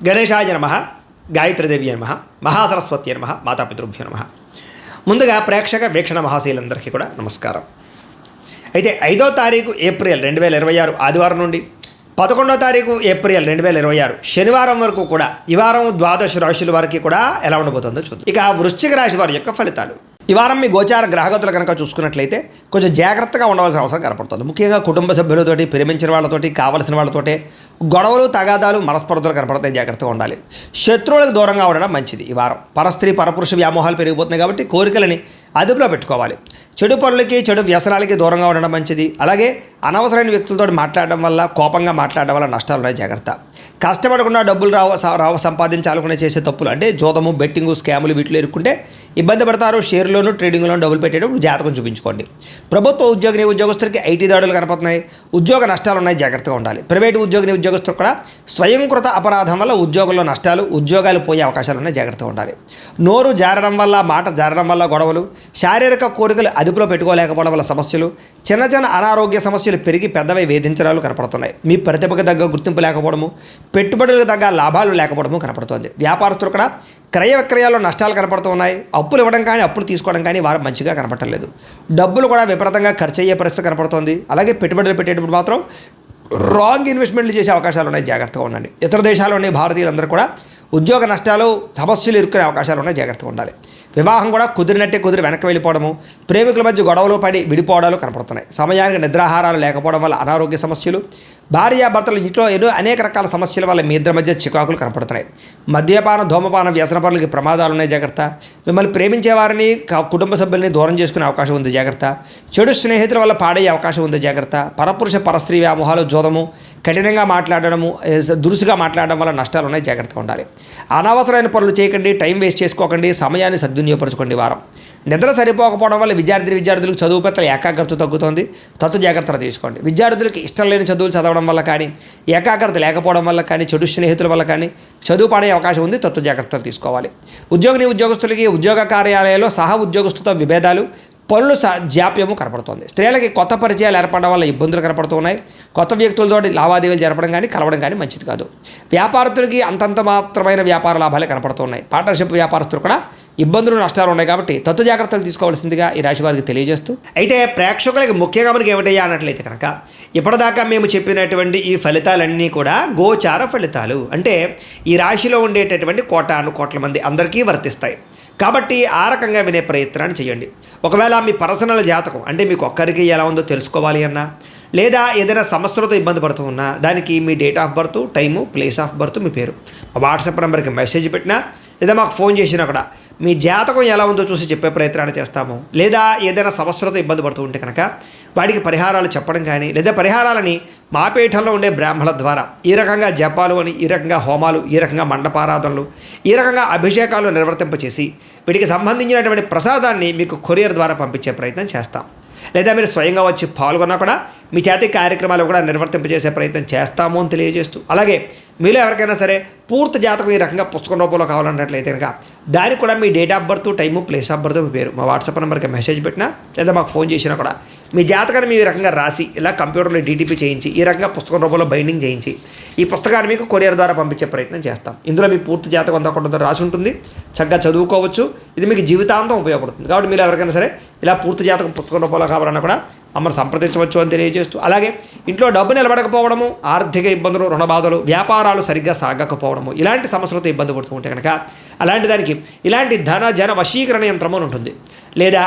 గణేశాయ నమః, గాయత్రీదేవి నమః, మహాసరస్వతి నమః, మాతాపితృభ్యో నమః. ముందుగా ప్రేక్షక వీక్షణ మహాశీలందరికీ కూడా నమస్కారం. అయితే 5వ తారీఖు ఏప్రిల్ 2026 ఆదివారం నుండి 11వ తారీఖు ఏప్రిల్ 2026 శనివారం వరకు కూడా ఈ వారం ద్వాదశ రాశుల వారికి కూడా ఎలా ఉండబోతుందో చూద్దాం. ఇక వృశ్చిక రాశి వారి యొక్క ఫలితాలు. ఈ వారం మీ గోచార గ్రహగతులు కనుక చూసుకున్నట్లయితే కొంచెం జాగ్రత్తగా ఉండవలసిన అవసరం కనపడుతుంది. ముఖ్యంగా కుటుంబ సభ్యులతోటి, ప్రేమించిన వాళ్ళతోటి, కావలసిన వాళ్ళతోటి గొడవలు, తగాదాలు, మనస్పర్ధలు కనపడతాయి. జాగ్రత్తగా ఉండాలి. శత్రువులకు దూరంగా ఉండడం మంచిది. ఈ వారం పరస్త్రీ పరపురుష వ్యామోహాలు పెరిగిపోతున్నాయి కాబట్టి కోరికలని అదుపులో పెట్టుకోవాలి. చెడు పనులకి, చెడు వ్యసనాలకి దూరంగా ఉండడం మంచిది. అలాగే అనవసరమైన వ్యక్తులతో మాట్లాడడం వల్ల, కోపంగా మాట్లాడడం వల్ల నష్టాలు ఉన్నాయి. జాగ్రత్త. కష్టపడకుండా డబ్బులు రావు సంపాదించాలనుకునే చేసే తప్పులు అంటే జోదము, బెట్టింగు, స్కాములు వీటిలో ఇరుక్కుంటే ఇబ్బంది పడతారు. షేర్లోను, ట్రేడింగ్లోను డబ్బులు పెట్టేటప్పుడు జాతకం చూపించుకోండి. ప్రభుత్వ ఉద్యోగస్తులకి ఐటీ దాడులు కనపడుతున్నాయి. ఉద్యోగ నష్టాలు ఉన్నాయి. జాగ్రత్తగా ఉండాలి. ప్రైవేటు ఉద్యోగస్తులు కూడా స్వయంకృత అపరాధం వల్ల ఉద్యోగంలో నష్టాలు, ఉద్యోగాలు పోయే అవకాశాలు ఉన్నాయి. జాగ్రత్తగా ఉండాలి. నోరు జారడం వల్ల, మాట జారడం వల్ల గొడవలు, శారీరక కోరికలు అదుపులో పెట్టుకోలేకపోవడం వల్ల సమస్యలు, చిన్న చిన్న అనారోగ్య సమస్యలు పెరిగి పెద్దవై వేధించడాలు కనపడుతున్నాయి. మీ ప్రతిభకు తగ్గ గుర్తింపు లేకపోవడము, పెట్టుబడులకు తగ్గ లాభాలు లేకపోవడము కనపడుతుంది. వ్యాపారస్తులు కూడా క్రయ విక్రయాల్లో నష్టాలు కనపడుతూ ఉన్నాయి. అప్పులు ఇవ్వడం కానీ, అప్పులు తీసుకోవడం కానీ వారు మంచిగా కనపడలేదు. డబ్బులు కూడా విపరీతంగా ఖర్చు అయ్యే పరిస్థితి కనపడుతుంది. అలాగే పెట్టుబడులు పెట్టేటప్పుడు మాత్రం రాంగ్ ఇన్వెస్ట్మెంట్లు చేసే అవకాశాలు ఉన్నాయి. జాగ్రత్తగా ఉండండి. ఇతర దేశాల్లో ఉండే భారతీయులందరూ కూడా ఉద్యోగ నష్టాలు, సమస్యలు ఇరుక్కునే అవకాశాలు ఉన్నాయి. జాగ్రత్తగా ఉండాలి. వివాహం కూడా కుదిరినట్టే కుదిరి వెనక్కి వెళ్ళిపోవడము, ప్రేమికుల మధ్య గొడవలు పడి విడిపోవడాలు కనపడుతున్నాయి. సమయానికి నిద్రాహారాలు లేకపోవడం వల్ల అనారోగ్య సమస్యలు, భార్యాభర్తలు ఇంట్లో అనేక రకాల సమస్యల వల్ల మీ ఇద్దరి మధ్య చికాకులు కనపడుతున్నాయి. మద్యపానం, ధూమపానం, వ్యసన పనులకి ప్రమాదాలు ఉన్నాయి. జాగ్రత్త. మిమ్మల్ని ప్రేమించే వారిని, కుటుంబ సభ్యుల్ని దూరం చేసుకునే అవకాశం ఉంది. జాగ్రత్త. చెడు స్నేహితుల వల్ల పాడయ్యే అవకాశం ఉంది. జాగ్రత్త. పరపురుష పరస్త్రీ వ్యామోహాలు, జోదము, కఠినంగా మాట్లాడడము, దురుసుగా మాట్లాడడం వల్ల నష్టాలు ఉన్నాయి. జాగ్రత్తగా ఉండాలి. అనవసరమైన పనులు చేయకండి. టైం వేస్ట్ చేసుకోకండి. సమయాన్ని సద్వినియోగపరచుకోండి. వారం నిద్ర సరిపోకపోవడం వల్ల విద్యార్థులకు చదువు పట్ల ఏకాగ్రత తగ్గుతోంది. జాగ్రత్తలు తీసుకోండి. విద్యార్థులకు ఇష్టం లేని చదువులు చదవడం వల్ల కానీ, ఏకాగ్రత లేకపోవడం వల్ల కానీ, చెడు స్నేహితుల వల్ల కానీ చదువు పడే అవకాశం ఉంది. జాగ్రత్తలు తీసుకోవాలి. ఉద్యోగస్తులకి ఉద్యోగ కార్యాలయాల్లో సహా ఉద్యోగస్తులతో విభేదాలు, పనులు జాప్యము కనపడుతోంది. స్త్రీలకి కొత్త పరిచయాలు ఏర్పడడం వల్ల ఇబ్బందులు కనపడుతూ ఉన్నాయి. కొత్త వ్యక్తులతో లావాదేవీలు జరపడం కానీ, కలవడం కానీ మంచిది కాదు. వ్యాపారస్తులకి అంతంత మాత్రమైన వ్యాపార లాభాలే కనపడుతున్నాయి. పార్ట్నర్షిప్ వ్యాపారస్తులు కూడా ఇబ్బందులు, నష్టాలు ఉన్నాయి. కాబట్టి జాగ్రత్తలు తీసుకోవాల్సిందిగా ఈ రాశి వారికి తెలియజేస్తూ, అయితే ప్రేక్షకులకి ముఖ్యంగా మనకి ఏమిటయ్యా అన్నట్లయితే కనుక ఇప్పటిదాకా మేము చెప్పినటువంటి ఈ ఫలితాలన్నీ కూడా గోచార ఫలితాలు. అంటే ఈ రాశిలో ఉండేటటువంటి కోట్ల మంది అందరికీ వర్తిస్తాయి. కాబట్టి ఆ రకంగా వినే ప్రయత్నాన్ని చేయండి. ఒకవేళ మీ పర్సనల్ జాతకం అంటే మీకు ఒక్కరికి ఎలా ఉందో తెలుసుకోవాలి అన్నా, లేదా ఏదైనా సమస్యలతో ఇబ్బంది పడుతూ ఉన్నా, దానికి మీ date of birth, time, place of birth, మీ పేరు మా వాట్సాప్ నెంబర్కి మెసేజ్ పెట్టినా, లేదా మాకు ఫోన్ చేసినా కూడా మీ జాతకం ఎలా ఉందో చూసి చెప్పే ప్రయత్నాన్ని చేస్తాము. లేదా ఏదైనా సమస్యలతో ఇబ్బంది పడుతూ ఉంటే కనుక వాటికి పరిహారాలు చెప్పడం కానీ, లేదా పరిహారాలని మా పీఠంలో ఉండే బ్రాహ్మణుల ద్వారా ఈ రకంగా జపాలు అని, ఈ రకంగా హోమాలు, ఈ రకంగా మండపారాధనలు, ఈ రకంగా అభిషేకాలు నిర్వర్తింపచేసి వీటికి సంబంధించినటువంటి ప్రసాదాన్ని మీకు కొరియర్ ద్వారా పంపించే ప్రయత్నం చేస్తాం. లేదా మీరు స్వయంగా వచ్చి పాల్గొన్నా కూడా మీ చేతి కార్యక్రమాలు కూడా నిర్వర్తింపజేసే ప్రయత్నం చేస్తాము అని తెలియజేస్తూ, అలాగే మీలో ఎవరికైనా సరే పూర్తి జాతకం ఈ రకంగా పుస్తకం రూపంలో కావాలన్నట్లయితే కనుక దానికి కూడా మీ date of birth, time, place of birth, మీ పేరు మా వాట్సాప్ నెంబర్కి మెసేజ్ పెట్టినా, లేదా మాకు ఫోన్ చేసినా కూడా మీ జాతకాన్ని మీ రకంగా రాసి ఇలా కంప్యూటర్లో డీటీపీ చేయించి ఈ రకంగా పుస్తకం రూపంలో బైండింగ్ చేయించి ఈ పుస్తకాన్ని మీకు కొరియర్ ద్వారా పంపించే ప్రయత్నం చేస్తాం. ఇందులో మీ పూర్తి జాతకం అంతా కూడా రాసి ఉంటుంది. చక్కగా చదువుకోవచ్చు. ఇది మీకు జీవితాంతం ఉపయోగపడుతుంది. కాబట్టి మీరు ఎవరికైనా సరే ఇలా పూర్తి జాతకం పుస్తకం రూపంలో కావాలన్నా కూడా మమ్మల్ని సంప్రదించవచ్చు అని తెలియజేస్తూ, అలాగే ఇంట్లో డబ్బు నిలబడకపోవడము, ఆర్థిక ఇబ్బందులు, రుణ బాధలు, వ్యాపారాలు సరిగ్గా సాగకపోవడము, ఇలాంటి సమస్యలతో ఇబ్బంది పడుతూ ఉంటే కనుక అలాంటి దానికి ఇలాంటి జన వశీకరణ యంత్రము అని ఉంటుంది. లేదా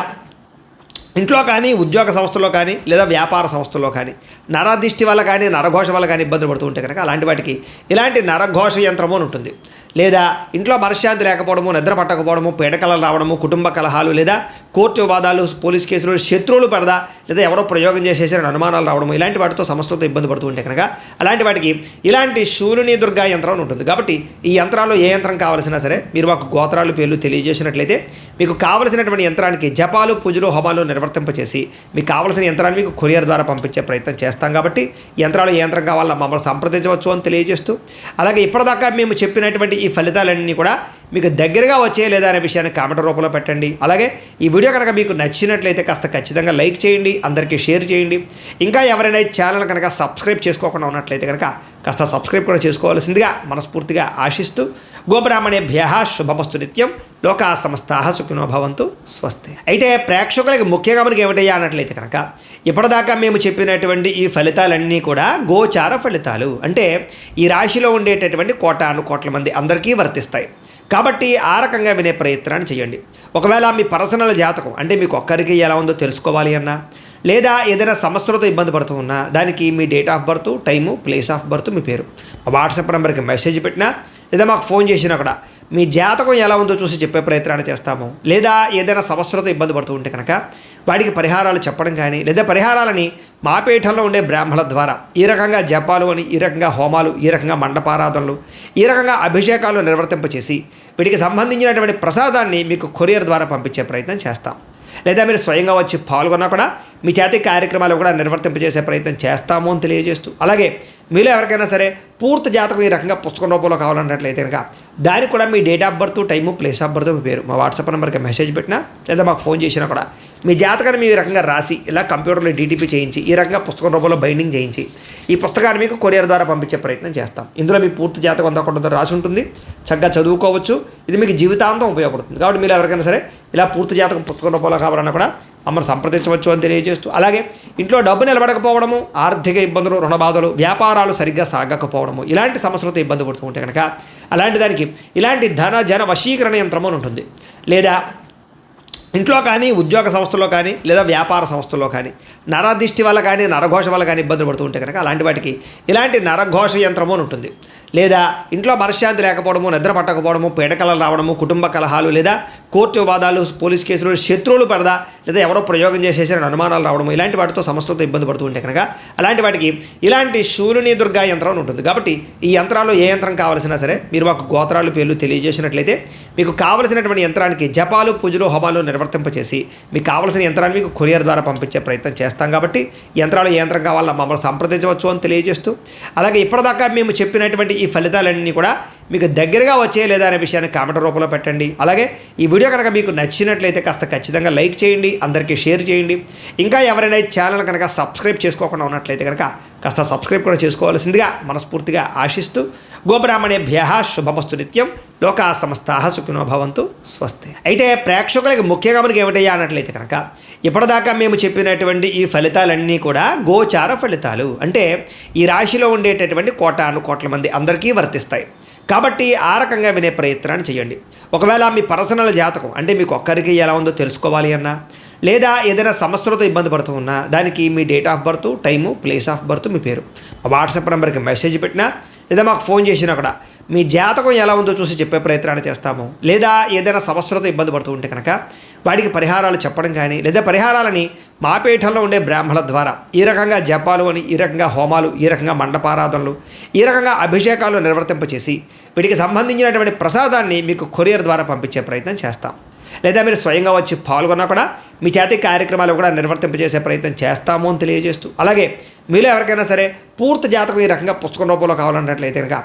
ఇంట్లో కానీ, ఉద్యోగ సంస్థలో కానీ, లేదా వ్యాపార సంస్థల్లో కానీ నరదిష్టి వల్ల కానీ, నరఘోష వల్ల కానీ ఇబ్బందులు పడుతూ ఉంటే కనుక అలాంటి వాటికి ఇలాంటి నరఘోష యంత్రము అని ఉంటుంది. లేదా ఇంట్లో మనశ్శాంతి లేకపోవడము, నిద్ర పట్టకపోవడము, పీడకలలు రావడము, కుటుంబ కలహాలు, లేదా కోర్టు వివాదాలు, పోలీస్ కేసులు, శత్రువులు పడదా, లేదా ఎవరో ప్రయోగం చేసేసిన అనుమానాలు రావడము, ఇలాంటి వాటితో సమస్యలతో ఇబ్బంది పడుతూ ఉంటే కనుక అలాంటి వాటికి ఇలాంటి శూలిని దుర్గా యంత్రం అని ఉంటుంది. కాబట్టి ఈ యంత్రాల్లో ఏ యంత్రం కావాల్సినా సరే మీరు మాకు గోత్రాలు, పేర్లు తెలియజేసినట్లయితే మీకు కావలసినటువంటి యంత్రానికి జపాలు, పూజలు, హోమాలు నిర్వర్తింపచేసి మీకు కావలసిన యంత్రాన్ని మీకు కొరియర్ ద్వారా పంపించే ప్రయత్నం చేస్తాం. కాబట్టి యంత్రాలు ఏ యంత్రం కావాలో మమ్మల్ని సంప్రదించవచ్చు అని తెలియజేస్తూ, అలాగే ఇప్పటిదాకా మేము చెప్పినటువంటి ఈ ఫలితాలన్నీ కూడా మీకు దగ్గరగా వచ్చే లేదా అనే విషయాన్ని కామెంట్ రూపంలో పెట్టండి. అలాగే ఈ వీడియో కనుక మీకు నచ్చినట్లయితే కాస్త ఖచ్చితంగా లైక్ చేయండి, అందరికీ షేర్ చేయండి. ఇంకా ఎవరైనా ఛానల్ కనుక సబ్స్క్రైబ్ చేసుకోకుండా ఉన్నట్లయితే కనుక కాస్త సబ్స్క్రైబ్ కూడా చేసుకోవాల్సిందిగా మనస్ఫూర్తిగా ఆశిస్తూ గోబ్రాహ్మణేభ్య శుభమస్తు నిత్యం లోకా సమస్తాః సుఖినో భవంతు స్వస్తి. అయితే ప్రేక్షకులకి ముఖ్యంగా మనకి ఏమిటయ్యా అన్నట్లయితే కనుక ఇప్పటిదాకా మేము చెప్పినటువంటి ఈ ఫలితాలన్నీ కూడా గోచార ఫలితాలు, అంటే ఈ రాశిలో ఉండేటటువంటి కోటాను కోట్ల మంది అందరికీ వర్తిస్తాయి. కాబట్టి ఆ రకంగా వినే ప్రయత్నాన్ని చేయండి. ఒకవేళ మీ పర్సనల్ జాతకం అంటే మీకు ఒక్కరికి ఎలా ఉందో తెలుసుకోవాలి అన్నా, లేదా ఏదైనా సమస్యలతో ఇబ్బంది పడుతూ ఉన్నా, దానికి మీ date of birth, time, place of birth, మీ పేరు మా వాట్సాప్ నెంబర్కి మెసేజ్ పెట్టినా, లేదా మాకు ఫోన్ చేసినా కూడా మీ జాతకం ఎలా ఉందో చూసి చెప్పే ప్రయత్నాన్ని చేస్తాము. లేదా ఏదైనా సమస్యలతో ఇబ్బంది పడుతూ ఉంటే కనుక వాటికి పరిహారాలు చెప్పడం కానీ, లేదా పరిహారాలని మా పీఠంలో ఉండే బ్రాహ్మణుల ద్వారా ఈ రకంగా జపాలు అని, ఈ రకంగా హోమాలు, ఈ రకంగా మండపారాధనలు, ఈ రకంగా అభిషేకాలు నిర్వర్తింపచేసి వీటికి సంబంధించినటువంటి ప్రసాదాన్ని మీకు కొరియర్ ద్వారా పంపించే ప్రయత్నం చేస్తాం. లేదా మీరు స్వయంగా వచ్చి పాల్గొన్నా కూడా మీ చేతి కార్యక్రమాలు కూడా నిర్వర్తింపజేసే ప్రయత్నం చేస్తాము అని తెలియజేస్తూ, అలాగే మీలో ఎవరికైనా సరే పూర్తి జాతకం ఈ రకంగా పుస్తకం రూపంలో కావాలన్నట్లయితే కనుక దానికి కూడా మీ date of birth, time, place of birth, మీ పేరు మా వాట్సాప్ నెంబర్కి మెసేజ్ పెట్టినా, లేదా మాకు ఫోన్ చేసినా కూడా మీ జాతకాన్ని మీ రకంగా రాసి ఇలా కంప్యూటర్లో డీటీపీ చేయించి ఈ రకంగా పుస్తకం రూపంలో బైండింగ్ చేయించి ఈ పుస్తకాన్ని మీకు కొరియర్ ద్వారా పంపించే ప్రయత్నం చేస్తాం. ఇందులో మీ పూర్తి జాతకం అంతా కొంత రాసి ఉంటుంది, చక్కగా చదువుకోవచ్చు. ఇది మీకు జీవితాంతం ఉపయోగపడుతుంది. కాబట్టి మీరు ఎవరికైనా సరే ఇలా పూర్తి జాతకం పుస్తకం రూపంలో కావాలన్నా కూడా మమ్మల్ని సంప్రదించవచ్చు అని తెలియజేస్తూ, అలాగే ఇంట్లో డబ్బు నిలబడకపోవడము, ఆర్థిక ఇబ్బందులు, రుణ బాధలు, వ్యాపారాలు సరిగ్గా సాగకపోవడము, ఇలాంటి సమస్యలతో ఇబ్బంది పడుతూ ఉంటే కనుక అలాంటి దానికి ఇలాంటి ధన జన వశీకరణ యంత్రము అని ఉంటుంది. లేదా ఇంట్లో కానీ, ఉద్యోగ సంస్థల్లో కానీ, లేదా వ్యాపార సంస్థల్లో కానీ నరదిష్టి వల్ల కానీ, నరఘోష వల్ల కానీ ఇబ్బందులు పడుతూ ఉంటే కనుక అలాంటి వాటికి ఇలాంటి నరఘోష యంత్రము అని ఉంటుంది. లేదా ఇంట్లో మనశ్శాంతి లేకపోవడము, నిద్ర పట్టకపోవడము, పీడకలలు రావడము, కుటుంబ కలహాలు, లేదా కోర్టు వివాదాలు, పోలీస్ కేసులు, శత్రువులు పడదా, లేదా ఎవరో ప్రయోగం చేసేసిన అనుమానాలు రావడము, ఇలాంటి వాటితో సమస్యలతో ఇబ్బంది పడుతూ ఉంటే కనుక అలాంటి వాటికి ఇలాంటి శూలిని దుర్గా యంత్రం అని ఉంటుంది. కాబట్టి ఈ యంత్రాల్లో ఏ యంత్రం కావాల్సినా సరే మీరు మాకు గోత్రాలు, పేర్లు తెలియజేసినట్లయితే మీకు కావలసినటువంటి యంత్రానికి జపాలు, పూజలు, హోమాలు నిర్వర్తింపచేసి మీకు కావలసిన యంత్రాన్ని మీకు కొరియర్ ద్వారా పంపించే ప్రయత్నం చేస్తాం. కాబట్టి యంత్రాలు ఏ యంత్రం కావాలో మమ్మల్ని సంప్రదించవచ్చు అని తెలియజేస్తూ, అలాగే ఇప్పటిదాకా మేము చెప్పినటువంటి ఈ ఫలితాలన్నీ కూడా మీకు దగ్గరగా వచ్చే లేదా అనే విషయాన్ని కామెంట్ రూపంలో పెట్టండి. అలాగే ఈ వీడియో కనుక మీకు నచ్చినట్లయితే కాస్త ఖచ్చితంగా లైక్ చేయండి, అందరికీ షేర్ చేయండి. ఇంకా ఎవరైనా ఛానల్ కనుక సబ్స్క్రైబ్ చేసుకోకుండా ఉన్నట్లయితే కనుక కాస్త సబ్స్క్రైబ్ కూడా చేసుకోవాల్సిందిగా మనస్ఫూర్తిగా ఆశిస్తూ గోబ్రాహ్మణేభ్య శుభమస్తు నిత్యం లోకా సమస్తాః సుఖినో భవంతు స్వస్తి. అయితే ప్రేక్షకులకి ముఖ్యంగా మనకి ఏమిటయ్యా అన్నట్లయితే కనుక ఇప్పటిదాకా మేము చెప్పినటువంటి ఈ ఫలితాలన్నీ కూడా గోచార ఫలితాలు, అంటే ఈ రాశిలో ఉండేటటువంటి కోటాను కోట్ల మంది అందరికీ వర్తిస్తాయి. కాబట్టి ఆ రకంగా వినే ప్రయత్నాన్ని చేయండి. ఒకవేళ మీ పర్సనల్ జాతకం అంటే మీకు ఒక్కరికి ఎలా ఉందో తెలుసుకోవాలి అన్నా, లేదా ఏదైనా సమస్యలతో ఇబ్బంది పడుతూ ఉన్నా, దానికి మీ date of birth, time, place of birth, మీ పేరు మా వాట్సాప్ నెంబర్కి మెసేజ్ పెట్టినా, లేదా మాకు ఫోన్ చేసినా కూడా మీ జాతకం ఎలా ఉందో చూసి చెప్పే ప్రయత్నాన్ని చేస్తాము. లేదా ఏదైనా సమస్యలతో ఇబ్బంది పడుతూ ఉంటే కనుక వాటికి పరిహారాలు చెప్పడం కానీ, లేదా పరిహారాలని మా పీఠంలో ఉండే బ్రాహ్మణుల ద్వారా ఈ రకంగా జపాలు అని, ఈ రకంగా హోమాలు, ఈ రకంగా మండపారాధనలు, ఈ రకంగా అభిషేకాలు నిర్వర్తింపచేసి వీటికి సంబంధించినటువంటి ప్రసాదాన్ని మీకు కొరియర్ ద్వారా పంపించే ప్రయత్నం చేస్తాం. లేదా మీరు స్వయంగా వచ్చి పాల్గొన్నా కూడా మీ చేతి కార్యక్రమాలు కూడా నిర్వర్తింపజేసే ప్రయత్నం చేస్తాము అని తెలియజేస్తూ, అలాగే మీలో ఎవరికైనా సరే పూర్తి జాతకం ఈ రకంగా పుస్తకం రూపంలో కావాలన్నట్లయితే కనుక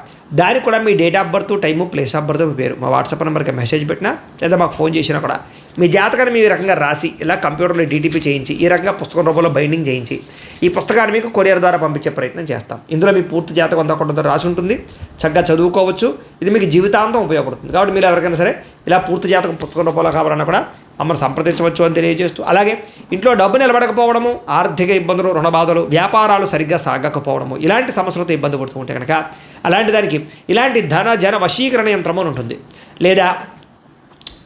దానికి కూడా మీ date of birth, time, place of birth, మీ పేరు మా వాట్సాప్ నెంబర్కి మెసేజ్ పెట్టినా, లేదా మాకు ఫోన్ చేసినా కూడా మీ జాతకాన్ని మీ రకంగా రాసి ఇలా కంప్యూటర్లో డీటీపీ చేయించి ఈ రకంగా పుస్తకం రూపంలో బైండింగ్ చేయించి ఈ పుస్తకాన్ని మీకు కొరియర్ ద్వారా పంపించే ప్రయత్నం చేస్తాం. ఇందులో మీ పూర్తి జాతకం అంతా కొంత రాసి ఉంటుంది, చక్కగా చదువుకోవచ్చు. ఇది మీకు జీవితాంతం ఉపయోగపడుతుంది. కాబట్టి మీరు ఎవరికైనా సరే ఇలా పూర్తి జాతకం పుస్తకం రూపంలో కావాలన్నా కూడా మమ్మల్ని సంప్రదించవచ్చు అని తెలియజేస్తూ, అలాగే ఇంట్లో డబ్బు నిలబడకపోవడము, ఆర్థిక ఇబ్బందులు, రుణ బాధలు, వ్యాపారాలు సరిగ్గా సాగకపోవడము, ఇలాంటి సమస్యలతో ఇబ్బంది పడుతూ ఉంటే కనుక అలాంటి దానికి ఇలాంటి ధన జన వశీకరణ యంత్రము అని ఉంటుంది. లేదా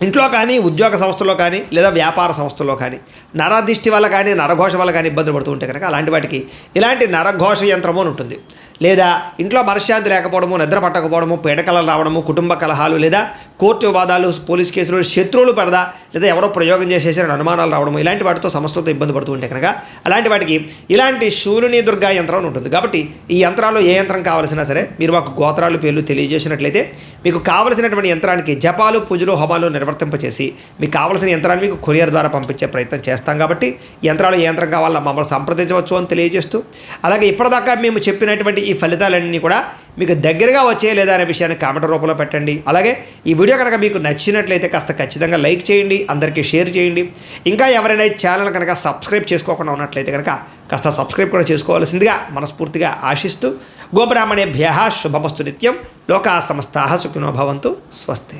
ఇంట్లో కానీ, ఉద్యోగ సంస్థల్లో కానీ, లేదా వ్యాపార సంస్థల్లో కానీ నరదిష్టి వల్ల కానీ, నరఘోష వల్ల కానీ ఇబ్బందులు పడుతూ ఉంటే కనుక అలాంటి వాటికి ఇలాంటి నరఘోష యంత్రము అని ఉంటుంది. లేదా ఇంట్లో మనశ్శాంతి లేకపోవడము, నిద్ర పట్టకపోవడము, పీడకలలు రావడము, కుటుంబ కలహాలు, లేదా కోర్టు వివాదాలు, పోలీస్ కేసులు, శత్రువులు పడదా, లేదా ఎవరో ప్రయోగం చేసేసిన అనుమానాలు రావడము, ఇలాంటి వాటితో సమస్యలతో ఇబ్బంది పడుతూ ఉంటే కనుక అలాంటి వాటికి ఇలాంటి శూలిని దుర్గా యంత్రం అని ఉంటుంది. కాబట్టి ఈ యంత్రాల్లో ఏ యంత్రం కావాల్సినా సరే మీరు మాకు గోత్రాలు, పేర్లు తెలియజేసినట్లయితే మీకు కావలసినటువంటి యంత్రానికి జపాలు, పూజలు, హోమాలు నిర్వర్తింపచేసి మీకు కావలసిన యంత్రాన్ని మీకు కొరియర్ ద్వారా పంపించే ప్రయత్నం చేస్తాం. కాబట్టి యంత్రాలు ఏ యంత్రం కావాలో మమ్మల్ని సంప్రదించవచ్చు అని తెలియజేస్తూ, అలాగే ఇప్పటిదాకా మేము చెప్పినటువంటి ఈ ఫలితాలన్నీ కూడా మీకు దగ్గరగా వచ్చే లేదా అనే విషయాన్ని కామెంట్ రూపంలో పెట్టండి. అలాగే ఈ వీడియో కనుక మీకు నచ్చినట్లయితే కాస్త ఖచ్చితంగా లైక్ చేయండి, అందరికీ షేర్ చేయండి. ఇంకా ఎవరైనా ఛానల్ కనుక సబ్స్క్రైబ్ చేసుకోకుండా ఉన్నట్లయితే కనుక కాస్త సబ్స్క్రైబ్ కూడా చేసుకోవాల్సిందిగా మనస్ఫూర్తిగా ఆశిస్తూ గోబ్రాహ్మణేభ్య శుభమస్తు నిత్యం. లోకా సమస్తాః సుఖినో భవంతు. స్వస్తి.